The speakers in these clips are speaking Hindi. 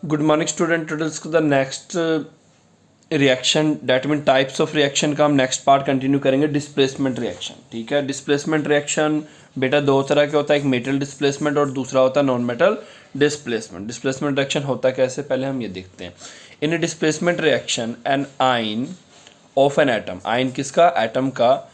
Good morning student, today's the next reaction that mean types of reaction का हम नेक्स्ट पार्ट कंटिन्यू करेंगे। डिस्प्लेसमेंट रिएक्शन, ठीक है। डिस्प्लेसमेंट रिएक्शन बेटा दो तरह के होता है, एक मेटल डिस्प्लेसमेंट और दूसरा होता है non metal displacement. Displacement reaction होता कैसे, पहले हम ये देखते हैं। इन ए डिस्प्लेसमेंट रिएक्शन एन आइन ऑफ एन एटम, आइन किसका, एटम का,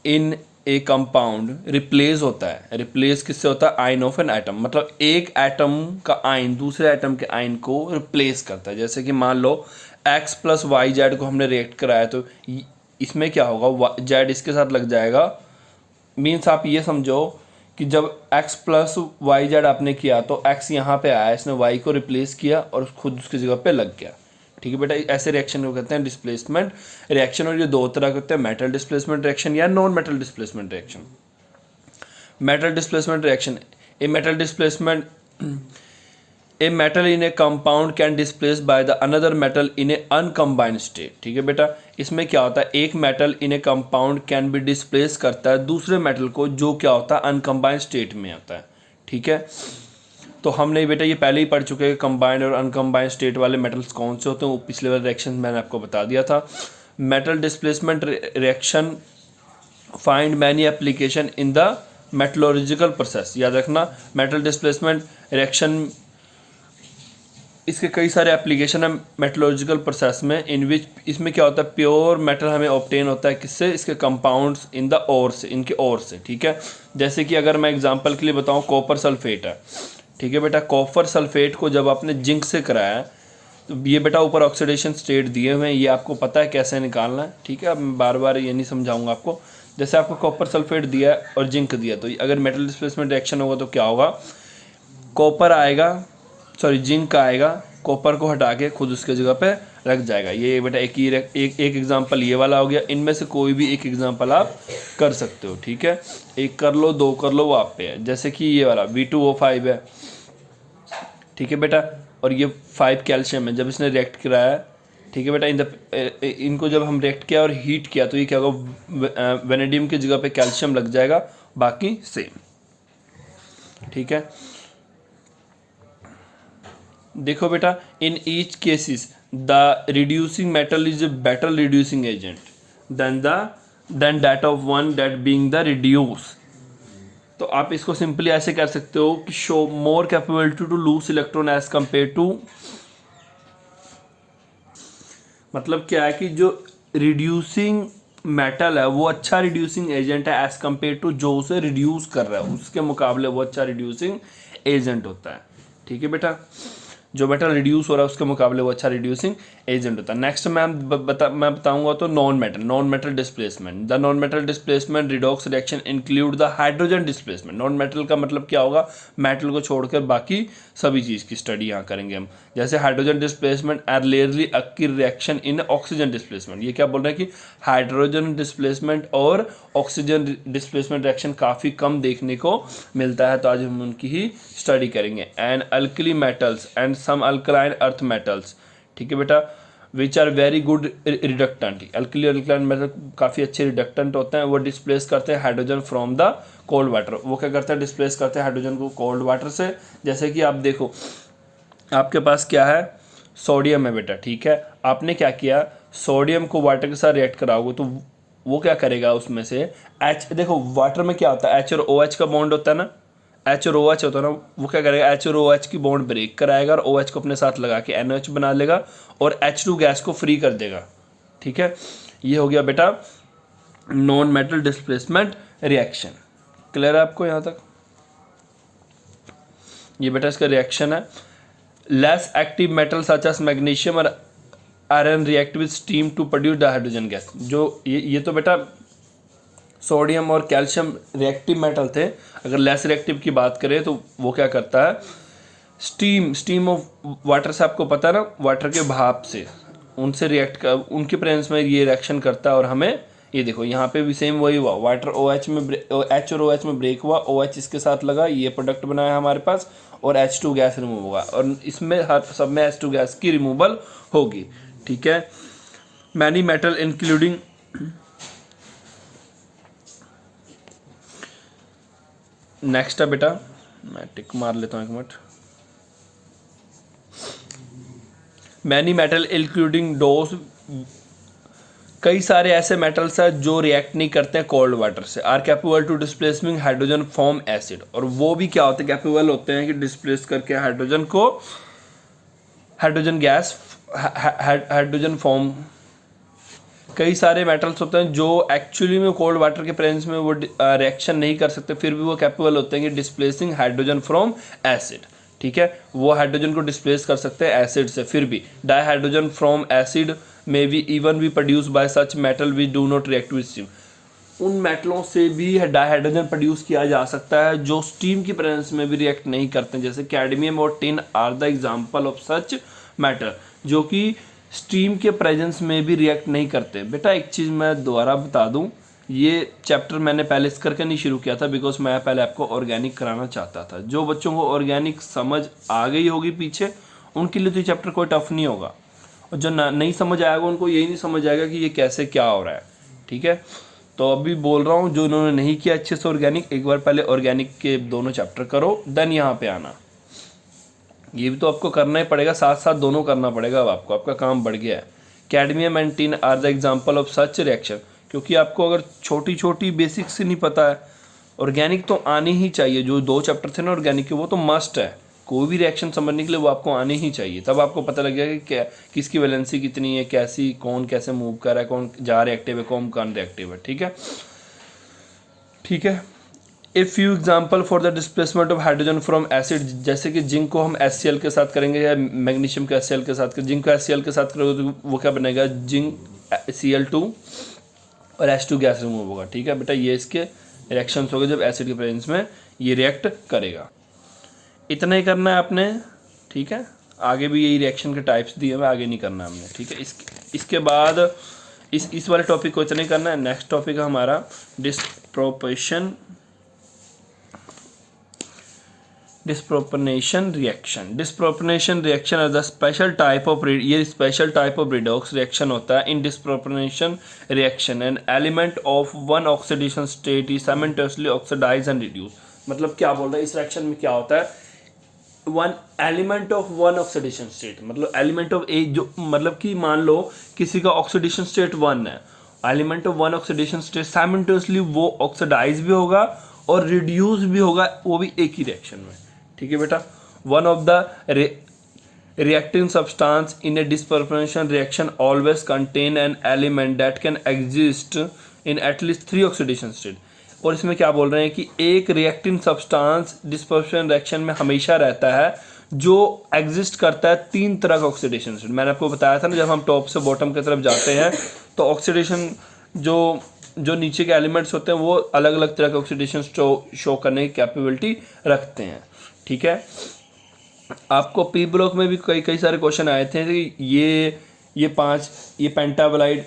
इन ए कंपाउंड रिप्लेस होता है। रिप्लेस किससे होता है, आइन ऑफ एन एटम, मतलब एक एटम का आइन दूसरे एटम के आइन को रिप्लेस करता है। जैसे कि मान लो एक्स प्लस वाई जेड को हमने रिएक्ट कराया, तो इसमें क्या होगा, जेड इसके साथ लग जाएगा। मीन्स आप ये समझो कि जब x प्लस वाई जेड आपने किया तो x यहाँ पे आया, इसने y को रिप्लेस किया और खुद उसकी जगह पे लग गया। ठीक है बेटा, ऐसे रिएक्शन को कहते हैं डिस्प्लेसमेंट रिएक्शन। और ये दो तरह के होते हैं, मेटल डिस्प्लेसमेंट रिएक्शन या non metal displacement reaction. Metal displacement reaction, a metal displacement, a metal in a compound can displace by the another metal in a uncombined state. ठीक है बेटा, इसमें क्या होता है, एक metal in a compound can be displace करता है दूसरे मेटल को, जो क्या होता है अनकम्बाइंड स्टेट में होता है। ठीक है, तो हमने बेटा ये पहले ही पढ़ चुके हैं कंबाइंड और अनकम्बाइंड स्टेट वाले मेटल्स कौन से होते हैं, वो पिछले वाले रिएक्शन मैंने आपको बता दिया था। Metal displacement reaction find many application in the metallurgical process. याद रखना, मेटल डिस्प्लेसमेंट रिएक्शन इसके कई सारे एप्लीकेशन है मेटलर्जिकल प्रोसेस में, इन विच इसमें क्या होता है, प्योर मेटल हमें ऑब्टेन होता है किससे, इसके कंपाउंड्स इन द ओर से, इनके ओर से। ठीक है, जैसे कि अगर मैं एग्जांपल के लिए बताऊं, कॉपर सल्फेट है। ठीक है बेटा, कॉपर सल्फेट को जब आपने जिंक से कराया, तो ये बेटा ऊपर ऑक्सीडेशन स्टेट दिए हुए हैं, ये आपको पता है कैसे निकालना है। ठीक है, अब मैं बार बार ये नहीं समझाऊंगा आपको। जैसे आपको कॉपर सल्फेट दिया है और जिंक दिया, तो अगर मेटल डिस्प्लेसमेंट रिएक्शन होगा तो क्या होगा, कॉपर आएगा, सॉरी जिंक आएगा, कॉपर को हटा के खुद उसके जगह पे रख जाएगा। ये बेटा एक एग्जांपल ये वाला हो गया। इनमें से कोई भी एक एग्जांपल आप कर सकते हो। ठीक है, एक कर लो, दो कर लो, वो आप पे है। जैसे कि ये वाला V2O5 है। ठीक है बेटा, और ये 5 कैल्शियम है। जब इसने रिएक्ट कराया, ठीक है बेटा, इनको जब हम रिएक्ट किया और हीट किया, तो ये क्या होगा, वेनेडियम की जगह पे कैल्शियम लग जाएगा, बाकी सेम। ठीक है, देखो बेटा, in each cases the reducing metal is a better reducing agent than that of one that being the reduce. तो आप इसको सिंपली ऐसे कर सकते हो कि show more capability to lose electron as compare to, मतलब क्या है कि जो रिड्यूसिंग मेटल है वो अच्छा रिड्यूसिंग एजेंट है एज कंपेयर टू जो उसे रिड्यूस कर रहा है, उसके मुकाबले वो अच्छा रिड्यूसिंग एजेंट होता है। ठीक है बेटा, जो मेटल रिड्यूस हो रहा है उसके मुकाबले वो अच्छा रिड्यूसिंग एजेंट होता है। नेक्स्ट मैं बताऊंगा तो non metal displacement. The non metal displacement redox reaction include the hydrogen displacement. Non metal का मतलब क्या होगा, मेटल को छोड़कर बाकी सभी चीज़ की स्टडी यहाँ करेंगे हम। जैसे hydrogen displacement are rarely occur reaction in oxygen displacement. ये क्या बोल रहे हैं कि हाइड्रोजन डिस्प्लेसमेंट और ऑक्सीजन डिस्प्लेसमेंट रिएक्शन काफ़ी कम देखने को मिलता है, तो आज हम उनकी ही स्टडी करेंगे। And alkali metals and some alkaline earth metals, ठीक है बेटा, which are very good reductant. Alkali alkaline metal काफ़ी अच्छे रिडक्टेंट होते हैं, वो डिस्प्लेस करते हैं hydrogen from the cold water. वो क्या करते हैं, डिस्प्लेस करते हैं हाइड्रोजन को कोल्ड वाटर से। जैसे कि आप देखो, आपके पास क्या है, सोडियम है बेटा। ठीक है, आपने क्या किया, सोडियम को वाटर के साथ रिएक्ट कराओगे तो वो क्या करेगा, उसमें से एच, देखो वाटर में क्या होता है, एच और ओ एच का बॉन्ड होता है ना, एच और ओ एच होता है ना, वो क्या करेगा, एच और ओ एच की बॉन्ड ब्रेक कराएगा और ओ एच को अपने साथ लगा के NH बना लेगा और H2 गैस को फ्री कर देगा। ठीक है, ये हो गया बेटा non metal displacement reaction. Clear है आपको यहाँ तक, ये बेटा इसका रिएक्शन है। Less active metal such as magnesium और iron react with steam to produce the hydrogen gas. जो ये तो बेटा सोडियम और कैल्शियम रिएक्टिव मेटल थे। अगर लेस रिएक्टिव की बात करें तो वो क्या करता है, स्टीम ऑफ वाटर से, आपको पता है ना, वाटर के भाप से उनसे रिएक्ट कर, उनके प्रेजेंस में ये रिएक्शन करता है। और हमें ये देखो यहाँ पे भी सेम वही हुआ, वाटर OH में H और OH में ब्रेक हुआ, OH इसके साथ लगा, ये प्रोडक्ट बनाया हमारे पास, और H2 गैस रिमूव होगा, और इसमें हर सब में H2 गैस की रिमूवल होगी। ठीक है, मैनी मेटल इंक्लूडिंग, नेक्स्ट है बेटा, मैं टिक मार लेता हूँ एक minute. Many metal including dose, कई सारे ऐसे मेटल्स हैं जो रिएक्ट नहीं करते हैं कोल्ड वाटर से, are capable to displacing hydrogen from acid, और वो भी क्या होते हैं, कैपेबल होते हैं कि डिस्प्लेस करके हाइड्रोजन को, हाइड्रोजन गैस, हाइड्रोजन फॉर्म। कई सारे मेटल्स होते हैं जो एक्चुअली में कोल्ड वाटर के प्रेजेंस में वो रिएक्शन नहीं कर सकते, फिर भी वो कैपेबल होते हैं कि डिस्प्लेसिंग हाइड्रोजन फ्रॉम एसिड। ठीक है, वो हाइड्रोजन को डिस्प्लेस कर सकते हैं एसिड से, फिर भी डाईहाइड्रोजन फ्रॉम एसिड में भी इवन भी produce by such metal we do not react with steam, उन मेटलों से भी डाईहाइड्रोजन प्रोड्यूस किया जा सकता है जो स्टीम की प्रेजेंस में भी रिएक्ट नहीं करते, जैसे कैडमियम और tin are the example of such metal, जो कि स्टीम के प्रेजेंस में भी रिएक्ट नहीं करते। बेटा एक चीज़ मैं दोबारा बता दूं, ये चैप्टर मैंने पहले इस करके नहीं शुरू किया था बिकॉज मैं पहले आपको ऑर्गेनिक कराना चाहता था। जो बच्चों को ऑर्गेनिक समझ आ गई होगी पीछे, उनके लिए तो ये चैप्टर कोई टफ नहीं होगा, और जो नहीं समझ आएगा उनको यही नहीं समझ आएगा कि ये कैसे क्या हो रहा है। ठीक है, तो अभी बोल रहा हूँ जो उन्होंने नहीं किया अच्छे से ऑर्गेनिक, एक बार पहले ऑर्गेनिक के दोनों चैप्टर करो, देन यहाँ पे आना। ये भी तो आपको करना ही पड़ेगा, साथ साथ दोनों करना पड़ेगा। अब आपको आपका काम बढ़ गया है। Cadmium and tin are the example of such reaction, क्योंकि आपको अगर छोटी छोटी बेसिक्स ही नहीं पता है, ऑर्गेनिक तो आनी ही चाहिए। जो 2 चैप्टर थे ना ऑर्गेनिक के, वो तो मस्ट है, कोई भी रिएक्शन समझने के लिए वो आपको आने ही चाहिए, तब आपको पता लगेगा कि क्या किसकी वैलेंसी कितनी है, कैसी कौन कैसे मूव कर रहा है, कौन जा रिएक्टिव है, कौन रिएक्टिव है। ठीक है, ठीक है। A few example for the displacement of hydrogen from acid, जैसे कि जिंक को हम HCl के साथ करेंगे या मैग्नीशियम को HCl के साथ, जिंक को HCl के साथ करोगे तो वो क्या बनेगा, जिंक Cl2 और H2 गैस रिमूव होगा। ठीक है बेटा, ये इसके रिएक्शंस हो गए जब एसिड के प्रेजेंस में ये रिएक्ट करेगा। इतना ही करना है आपने। ठीक है, आगे भी यही रिएक्शन के टाइप्स दिए हुए, आगे नहीं करना हमने। ठीक है, इसके बाद इस वाले टॉपिक को इतना ही करना है। नेक्स्ट टॉपिक है हमारा disproportion reaction. Disproportion reaction are the special type of, ये special type of redox reaction होता है। In disproportion reaction an element of one oxidation state is simultaneously oxidize and reduce. मतलब क्या बोल रहा है, इस रिएक्शन में क्या होता है, one element of one oxidation state, मतलब एलिमेंट ऑफ ए, जो मतलब कि मान लो किसी का ऑक्सीडेशन स्टेट 1 है, element of one oxidation state simultaneously वो ऑक्सीडाइज भी होगा और रिड्यूस भी होगा, वो भी एक ही रिएक्शन में। ठीक है बेटा, one of the reacting substance in a dispersion reaction always contain an element that can exist in at least 3 oxidation state। और इसमें क्या बोल रहे हैं कि एक रिएक्टिंग सब्सटेंस डिस्पर्शन रिएक्शन में हमेशा रहता है जो एग्जिस्ट करता है 3 तरह का ऑक्सीडेशन स्टेट। मैंने आपको बताया था ना, जब हम टॉप से बॉटम की तरफ जाते हैं तो ऑक्सीडेशन जो नीचे के एलिमेंट्स होते हैं वो अलग अलग तरह के ऑक्सीडेशन शो करने की कैपेबिलिटी रखते हैं। ठीक है, आपको पी ब्लॉक में भी कई सारे क्वेश्चन आए थे कि ये 5 ये पेंटाबलाइड,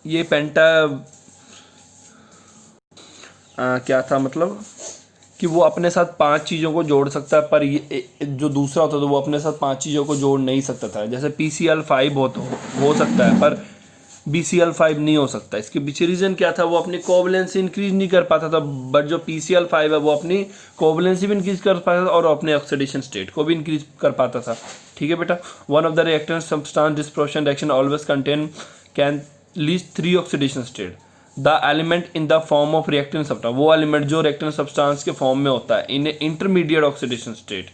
ये पेंटा क्या था, मतलब कि वो अपने साथ 5 चीज़ों को जोड़ सकता है, पर ये जो दूसरा होता था वो अपने साथ 5 चीज़ों को जोड़ नहीं सकता था। जैसे PCl5 हो सकता है पर BCl5 नहीं हो सकता। इसके पीछे रीज़न क्या था, वो अपनी कोवलेंसी इंक्रीज नहीं कर पाता था, बट जो PCl5 है वो अपनी कोवलेंसी भी इंक्रीज कर पाता था और अपने ऑक्सीडेशन स्टेट को भी इंक्रीज कर पाता था। ठीक है बेटा, one of the reactant substance disproportion reaction always contain can least 3 oxidation state. The element in the form of reactant substance, वो एलिमेंट जो रिएक्टेंट सब्सटेंस के फॉर्म में होता है in intermediate oxidation state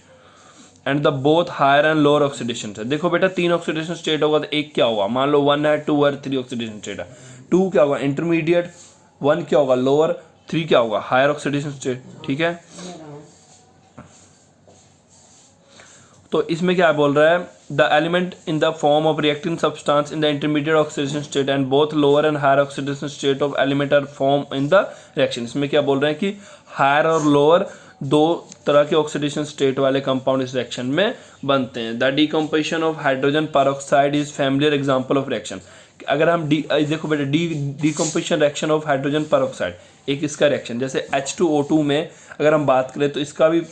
and the both higher and lower oxidation state. देखो बेटा 3 ऑक्सीडेशन स्टेट होगा तो एक क्या होगा, मान लो 1 है, 2 है, 3 ऑक्सीडेशन स्टेट है। 2 क्या होगा इंटरमीडिएट, 1 क्या होगा लोअर, 3 क्या होगा हायर ऑक्सीडेशन स्टेट। ठीक है, तो इसमें क्या बोल रहा है, the element in the form of reacting substance in the intermediate oxidation state and both lower and higher oxidation state of element are form in the reaction. इसमें क्या बोल रहे हैं कि हायर और लोअर 2 तरह के ऑक्सीडेशन स्टेट वाले कंपाउंड इस रिएक्शन में बनते हैं। The decomposition of hydrogen peroxide is familiar example of reaction. अगर हम देखो बेटा decomposition reaction of hydrogen peroxide एक इसका रिएक्शन, जैसे H2O2 में अगर हम बात करें तो इसका भी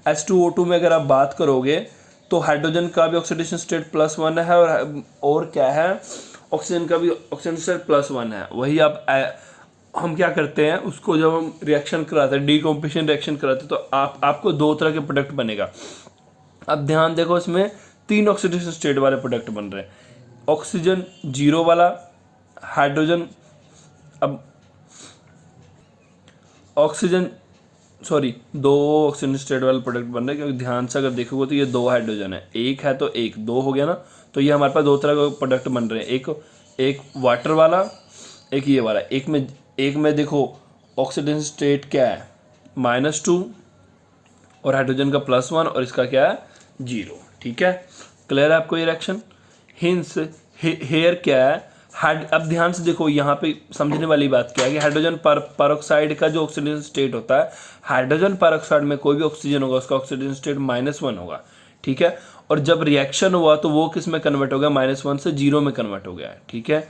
H2O2 में अगर आप बात करोगे तो हाइड्रोजन का भी ऑक्सीडेशन स्टेट +1 है और क्या है ऑक्सीजन का भी ऑक्सीडेशन स्टेट +1 है। वही आप हम क्या करते हैं उसको जब हम रिएक्शन कराते हैं, डीकम्पोजिशन रिएक्शन कराते हैं, तो आपको 2 तरह के प्रोडक्ट बनेगा। अब ध्यान देखो इसमें तीन ऑक्सीडेशन स्टेट वाले प्रोडक्ट बन रहे हैं। ऑक्सीजन जीरो वाला, हाइड्रोजन, अब ऑक्सीजन सॉरी दो ऑक्सीजन स्टेट वाले प्रोडक्ट बन रहे हैं, क्योंकि ध्यान से अगर देखोगे तो ये दो हाइड्रोजन है, एक है तो एक, दो हो गया ना। तो ये हमारे पास दो तरह के प्रोडक्ट बन रहे हैं, एक वाटर वाला, एक ये वाला। एक में देखो ऑक्सीजन स्टेट क्या है, -2, और हाइड्रोजन का +1, और इसका क्या है 0। ठीक है, क्लियर है आपको ये रिएक्शन। हिंस हेयर क्या है, अब ध्यान से देखो, यहाँ पे समझने वाली बात क्या है कि हाइड्रोजन परऑक्साइड का जो ऑक्सीजन स्टेट होता है, हाइड्रोजन परऑक्साइड में कोई भी ऑक्सीजन होगा उसका ऑक्सीजन स्टेट -1 होगा। ठीक है, और जब रिएक्शन हुआ तो वो किस में कन्वर्ट हो गया, -1 से 0 में कन्वर्ट हो गया है। ठीक है,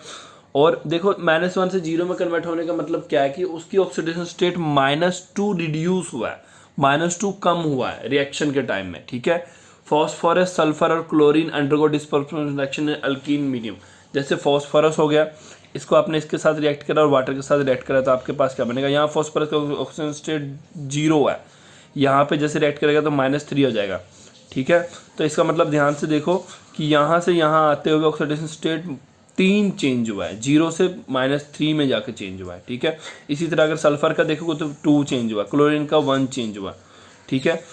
और देखो -1 से 0 में कन्वर्ट होने का मतलब क्या है कि उसकी ऑक्सीडेशन स्टेट -2 रिड्यूस हुआ है, -2 कम हुआ है रिएक्शन के टाइम में। ठीक है, फॉस्फोरस, सल्फर और chlorine undergo dispersion reaction in alkyne medium. जैसे फॉस्फोरस हो गया, इसको आपने इसके साथ रिएक्ट करा और वाटर के साथ रिएक्ट करा तो आपके पास क्या बनेगा, यहाँ फॉस्फोरस का ऑक्सीजन स्टेट 0 है, यहाँ पे जैसे रिएक्ट करेगा तो -3 हो जाएगा। ठीक है, तो इसका मतलब ध्यान से देखो कि यहाँ से यहाँ आते हुए ऑक्सीडेशन स्टेट 3 चेंज हुआ है, 0 से -3 में जाकर चेंज हुआ है। ठीक है, इसी तरह अगर सल्फर का देखोगे तो 2 चेंज हुआ, क्लोरीन का 1 चेंज हुआ। ठीक है,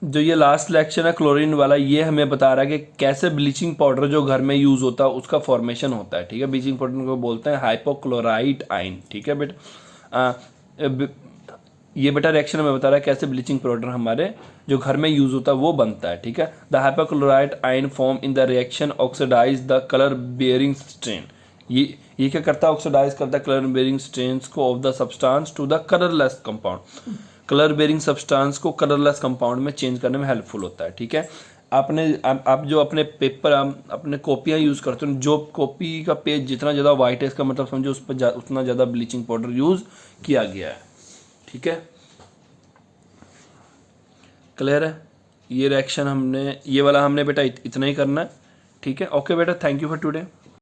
जो ये लास्ट लेक्चर है क्लोरीन वाला, ये हमें बता रहा है कि कैसे ब्लीचिंग पाउडर जो घर में यूज़ होता है उसका फॉर्मेशन होता है। ठीक है, ब्लीचिंग पाउडर को बोलते हैं हाइपोक्लोराइट आयन। ठीक है बेटा, ये बेटा रिएक्शन हमें बता रहा है कैसे ब्लीचिंग पाउडर हमारे जो घर में यूज़ होता है वो बनता है। ठीक है, the hypochlorite ion form in the reaction oxidize the colour bearing strain. ये क्या करता है, ऑक्सीडाइज करता है कलर बेयरिंग स्ट्रेन्स को of the substance to the colourless compound. Colour bearing substance को कलरलेस कंपाउंड में चेंज करने में हेल्पफुल होता है। ठीक है, आप जो अपने पेपर अपने कॉपियाँ यूज़ करते हो, जो कॉपी का पेज जितना ज़्यादा वाइट है इसका मतलब समझो उस पर उतना ज़्यादा ब्लीचिंग पाउडर यूज़ किया गया है। ठीक है, क्लियर है। ये रिएक्शन ये वाला हमने बेटा इतना ही करना है। ठीक है, ओके बेटा, थैंक यू फॉर टुडे।